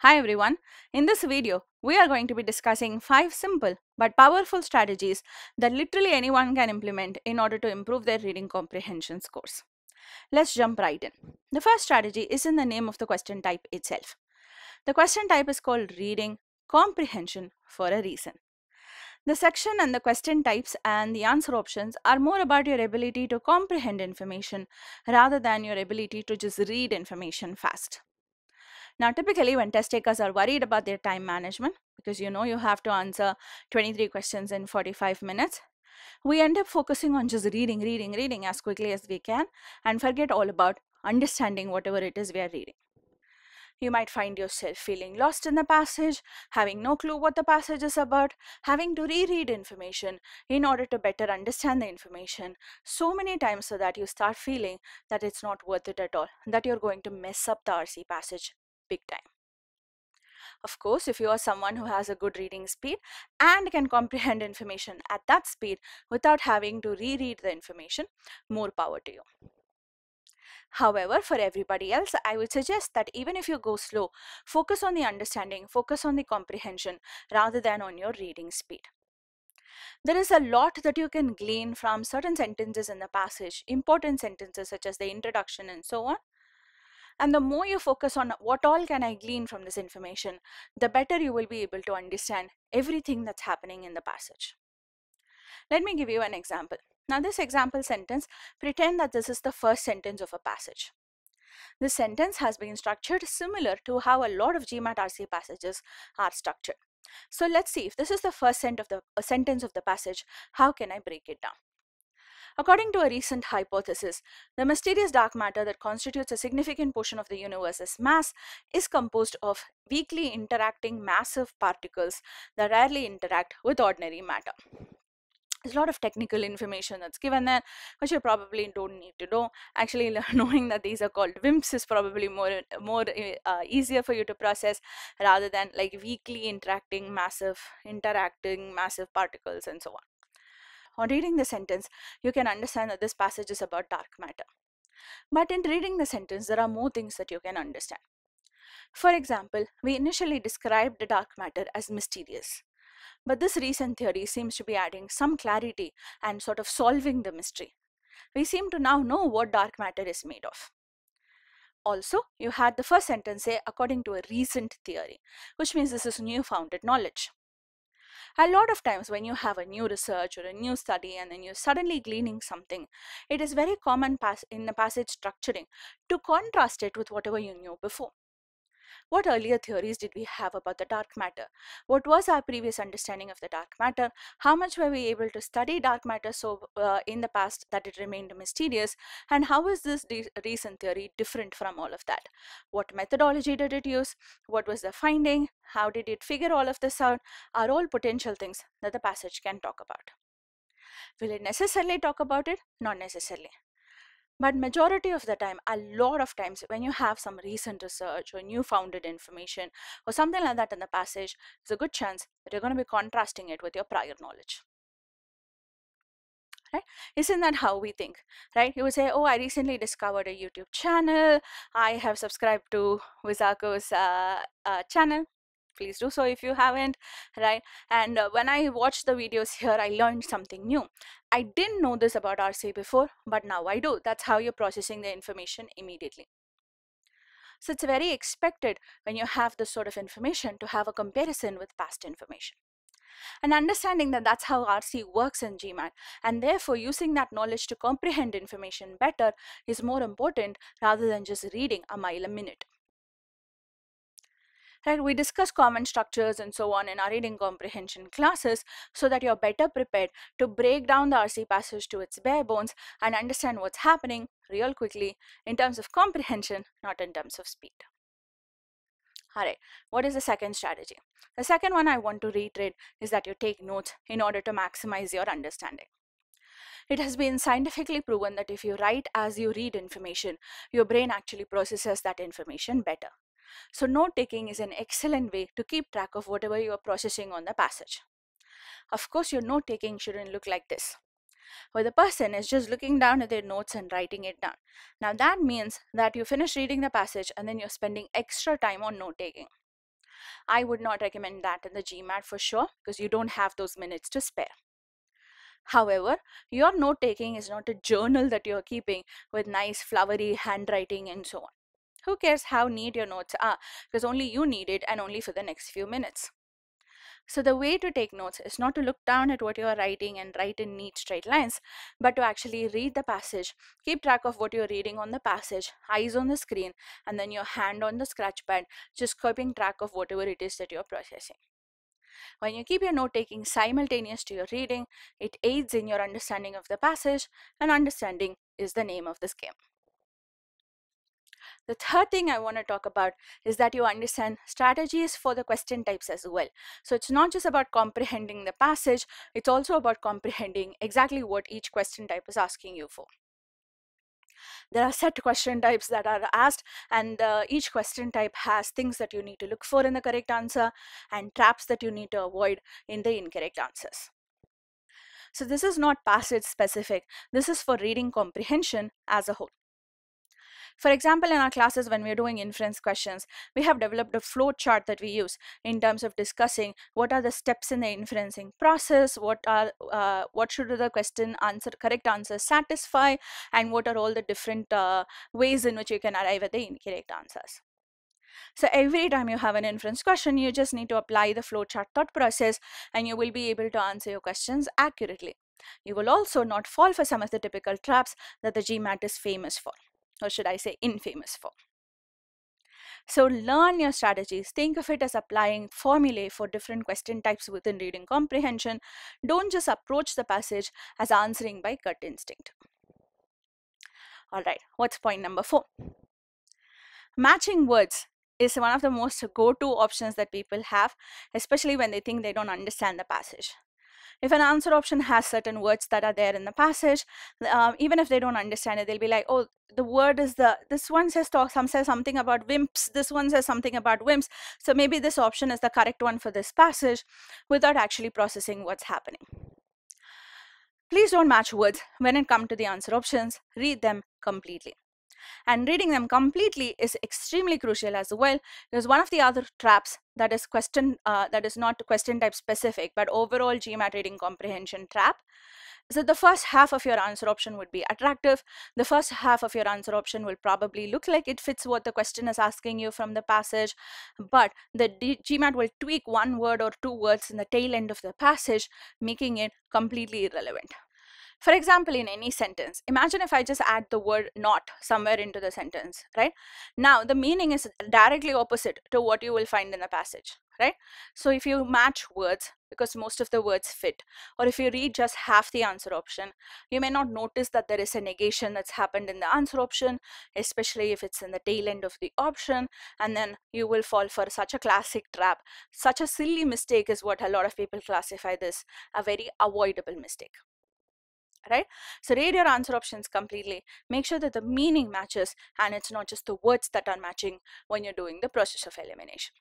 Hi everyone, in this video we are going to be discussing 5 simple but powerful strategies that literally anyone can implement in order to improve their reading comprehension scores. Let's jump right in. The first strategy is in the name of the question type itself. The question type is called reading comprehension for a reason. The section and the question types and the answer options are more about your ability to comprehend information rather than your ability to just read information fast. Now, typically, when test takers are worried about their time management, because you have to answer 23 questions in 45 minutes, we end up focusing on just reading as quickly as we can and forget all about understanding whatever it is we are reading. You might find yourself feeling lost in the passage, having no clue what the passage is about, having to reread information in order to better understand the information so many times so that you start feeling that it's not worth it at all, that you're going to mess up the RC passage big time. Of course, if you are someone who has a good reading speed and can comprehend information at that speed without having to reread the information, more power to you. However, for everybody else, I would suggest that even if you go slow, focus on the understanding, focus on the comprehension rather than on your reading speed. There is a lot that you can glean from certain sentences in the passage, important sentences such as the introduction and so on. And the more you focus on what all can I glean from this information, the better you will be able to understand everything that's happening in the passage. Let me give you an example. Now, this example sentence, pretend that this is the first sentence of a passage. This sentence has been structured similar to how a lot of GMAT RC passages are structured. So let's see, if this is the first sentence of the passage, how can I break it down? According to a recent hypothesis, the mysterious dark matter that constitutes a significant portion of the universe's mass is composed of weakly interacting massive particles that rarely interact with ordinary matter. There's a lot of technical information that's given there, which you probably don't need to know. Actually, knowing that these are called WIMPs is probably more easier for you to process rather than like weakly interacting massive particles and so on. On reading the sentence, you can understand that this passage is about dark matter. But in reading the sentence, there are more things that you can understand. For example, we initially described the dark matter as mysterious. But this recent theory seems to be adding some clarity and sort of solving the mystery. We seem to now know what dark matter is made of. Also, you had the first sentence say, according to a recent theory, which means this is new-founded knowledge. A lot of times when you have a new research or a new study and then you're suddenly gleaning something, it is very common in the passage structuring to contrast it with whatever you knew before. What earlier theories did we have about the dark matter? What was our previous understanding of the dark matter? How much were we able to study dark matter in the past that it remained mysterious? And how is this recent theory different from all of that? What methodology did it use? What was the finding? How did it figure all of this out? Are all potential things that the passage can talk about. Will it necessarily talk about it? Not necessarily. But majority of the time, a lot of times, when you have some recent research or new founded information or something like that in the passage, there's a good chance that you're going to be contrasting it with your prior knowledge. Right? Isn't that how we think? Right? You would say, oh, I recently discovered a YouTube channel. I have subscribed to Wizako's channel. Please do so if you haven't, right? And when I watched the videos here, I learned something new. I didn't know this about RC before, but now I do. That's how you're processing the information immediately. So it's very expected when you have this sort of information to have a comparison with past information. And understanding that that's how RC works in GMAT, and therefore using that knowledge to comprehend information better is more important rather than just reading a mile a minute. Right, we discuss common structures and so on in our reading comprehension classes so that you're better prepared to break down the RC passage to its bare bones and understand what's happening real quickly in terms of comprehension, not in terms of speed. Alright, what is the second strategy? The second one I want to reiterate is that you take notes in order to maximize your understanding. It has been scientifically proven that if you write as you read information, your brain actually processes that information better. So note taking is an excellent way to keep track of whatever you are processing on the passage. Of course, your note taking shouldn't look like this, where the person is just looking down at their notes and writing it down. Now that means that you finish reading the passage and then you're spending extra time on note taking. I would not recommend that in the GMAT for sure, because you don't have those minutes to spare. However, your note taking is not a journal that you're keeping with nice flowery handwriting and so on. Who cares how neat your notes are, because only you need it and only for the next few minutes. So the way to take notes is not to look down at what you are writing and write in neat straight lines, but to actually read the passage, keep track of what you're reading on the passage, eyes on the screen, and then your hand on the scratch pad, just keeping track of whatever it is that you're processing. When you keep your note taking simultaneous to your reading, it aids in your understanding of the passage, and understanding is the name of this game. The third thing I want to talk about is that you understand strategies for the question types as well. So it's not just about comprehending the passage, it's also about comprehending exactly what each question type is asking you for. There are set question types that are asked, and each question type has things that you need to look for in the correct answer and traps that you need to avoid in the incorrect answers. So this is not passage specific, this is for reading comprehension as a whole. For example, in our classes when we're doing inference questions, we have developed a flow chart that we use in terms of discussing what are the steps in the inferencing process, what should the correct answers satisfy, and what are all the different ways in which you can arrive at the incorrect answers. So every time you have an inference question, you just need to apply the flowchart thought process and you will be able to answer your questions accurately. You will also not fall for some of the typical traps that the GMAT is famous for, or should I say infamous for. So learn your strategies. Think of it as applying formulae for different question types within reading comprehension. Don't just approach the passage as answering by gut instinct. All right, what's point number 4? Matching words is one of the most go-to options that people have, especially when they think they don't understand the passage. If an answer option has certain words that are there in the passage, even if they don't understand it, they'll be like, oh, the word is this one says something about wimps, this one says something about wimps, so maybe this option is the correct one for this passage, without actually processing what's happening. Please don't match words when it comes to the answer options. Read them completely. And reading them completely is extremely crucial as well, because one of the other traps that is not question type specific, but overall GMAT reading comprehension trap, is that the first half of your answer option would be attractive. The first half of your answer option will probably look like it fits what the question is asking you from the passage, but the GMAT will tweak one word or two words in the tail end of the passage, making it completely irrelevant. For example, in any sentence, imagine if I just add the word not somewhere into the sentence, right? Now, the meaning is directly opposite to what you will find in the passage, right? So if you match words, because most of the words fit, or if you read just half the answer option, you may not notice that there is a negation that's happened in the answer option, especially if it's in the tail end of the option, and then you will fall for such a classic trap. Such a silly mistake is what a lot of people classify this, a very avoidable mistake. Right? So read your answer options completely. Make sure that the meaning matches and it's not just the words that are matching when you're doing the process of elimination.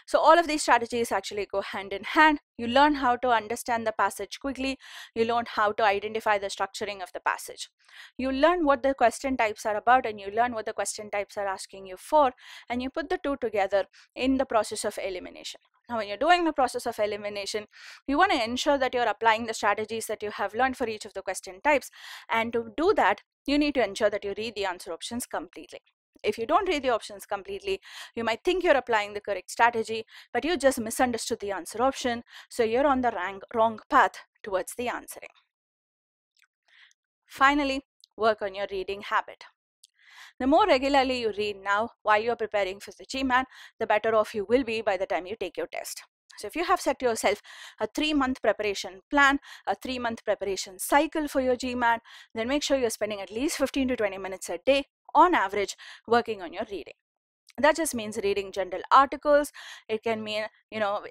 So all of these strategies actually go hand in hand. You learn how to understand the passage quickly. You learn how to identify the structuring of the passage. You learn what the question types are about and you learn what the question types are asking you for, and you put the two together in the process of elimination. Now, when you're doing the process of elimination, you want to ensure that you're applying the strategies that you have learned for each of the question types. And to do that, you need to ensure that you read the answer options completely. If you don't read the options completely, you might think you're applying the correct strategy, but you just misunderstood the answer option, so you're on the wrong path towards the answering. Finally, work on your reading habit. The more regularly you read now while you're preparing for the GMAT, the better off you will be by the time you take your test. So if you have set yourself a 3-month preparation plan, a 3-month preparation cycle for your GMAT, then make sure you're spending at least 15 to 20 minutes a day on average working on your reading. That just means reading general articles. It can mean,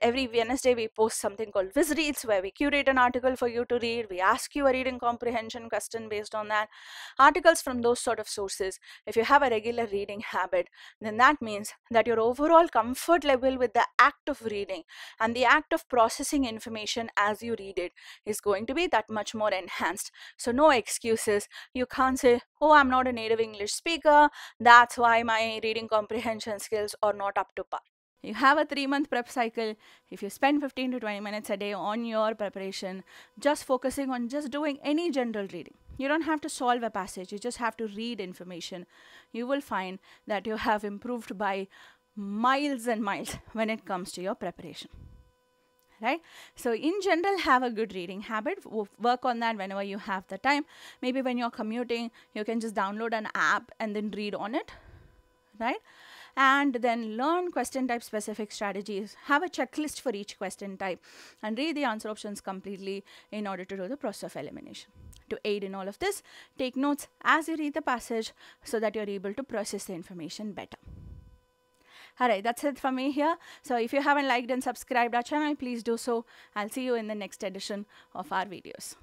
every Wednesday we post something called Viz Reads, where we curate an article for you to read. We ask you a reading comprehension question based on that. Articles from those sort of sources. If you have a regular reading habit, then that means that your overall comfort level with the act of reading and the act of processing information as you read it is going to be that much more enhanced. So no excuses. You can't say, oh, I'm not a native English speaker, that's why my reading comprehension skills are not up to par. You have a 3-month prep cycle. If you spend 15 to 20 minutes a day on your preparation, just focusing on just doing any general reading. You don't have to solve a passage. You just have to read information. You will find that you have improved by miles and miles when it comes to your preparation. Right? So in general, have a good reading habit. Work on that whenever you have the time. Maybe when you're commuting, you can just download an app and then read on it. Right? And then learn question type specific strategies. Have a checklist for each question type and read the answer options completely in order to do the process of elimination. To aid in all of this, take notes as you read the passage so that you're able to process the information better. Alright, that's it from me here. So if you haven't liked and subscribed our channel, please do so. I'll see you in the next edition of our videos.